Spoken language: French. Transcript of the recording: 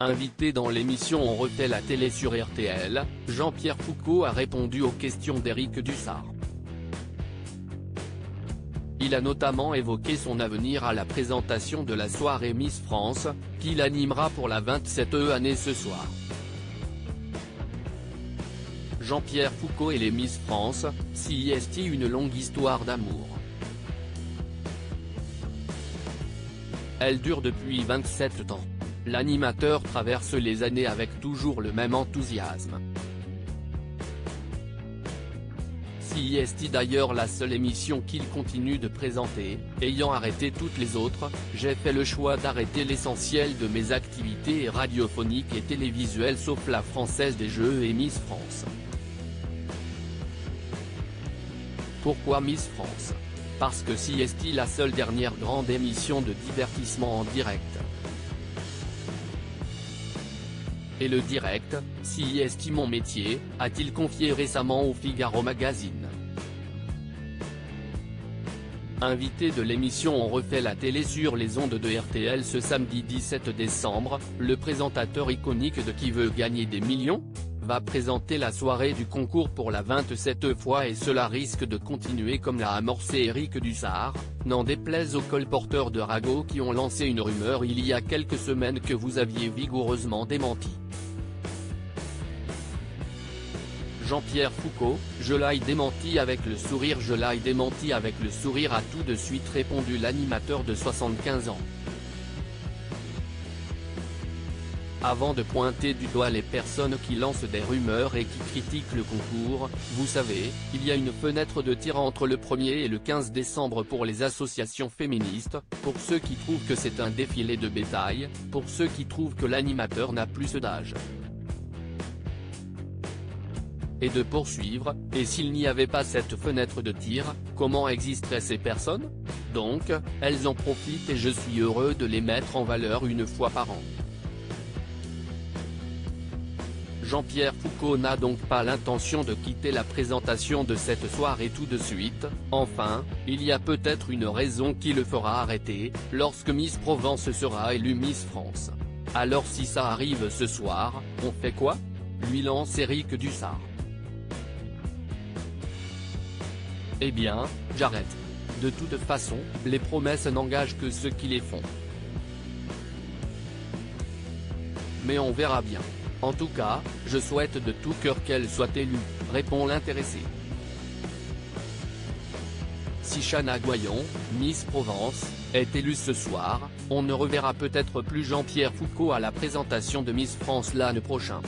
Invité dans l'émission On refait la télé sur RTL, Jean-Pierre Foucault a répondu aux questions d'Éric Dussart. Il a notamment évoqué son avenir à la présentation de la soirée Miss France, qu'il animera pour la 27e année ce soir. Jean-Pierre Foucault et les Miss France, CIST une longue histoire d'amour. Elle dure depuis 27 ans. L'animateur traverse les années avec toujours le même enthousiasme. CIST d'ailleurs la seule émission qu'il continue de présenter, ayant arrêté toutes les autres, j'ai fait le choix d'arrêter l'essentiel de mes activités radiophoniques et télévisuelles sauf la Française des Jeux et Miss France. Pourquoi Miss France? Parce que CIST la seule dernière grande émission de divertissement en direct. Et le direct, CIST mon métier, a-t-il confié récemment au Figaro Magazine. Invité de l'émission On refait la télé sur les ondes de RTL ce samedi 17 décembre, le présentateur iconique de Qui veut gagner des millions va présenter la soirée du concours pour la 27e fois et cela risque de continuer comme l'a amorcé Éric Dussart, n'en déplaise aux colporteurs de ragots qui ont lancé une rumeur il y a quelques semaines que vous aviez vigoureusement démenti. Jean-Pierre Foucault, je l'ai démenti avec le sourire, je l'ai démenti avec le sourire a tout de suite répondu l'animateur de 75 ans. Avant de pointer du doigt les personnes qui lancent des rumeurs et qui critiquent le concours, vous savez, il y a une fenêtre de tir entre le 1er et le 15 décembre pour les associations féministes, pour ceux qui trouvent que c'est un défilé de bétail, pour ceux qui trouvent que l'animateur n'a plus d'âge. Et de poursuivre, et s'il n'y avait pas cette fenêtre de tir, comment existeraient ces personnes? Donc, elles en profitent et je suis heureux de les mettre en valeur une fois par an. Jean-Pierre Foucault n'a donc pas l'intention de quitter la présentation de cette soirée tout de suite, enfin, il y a peut-être une raison qui le fera arrêter, lorsque Miss Provence sera élue Miss France. Alors si ça arrive ce soir, on fait quoi? Lui lance Éric Dussart. Eh bien, j'arrête. De toute façon, les promesses n'engagent que ceux qui les font. Mais on verra bien. En tout cas, je souhaite de tout cœur qu'elle soit élue, répond l'intéressé. Si Chana Goyon, Miss Provence, est élue ce soir, on ne reverra peut-être plus Jean-Pierre Foucault à la présentation de Miss France l'année prochaine.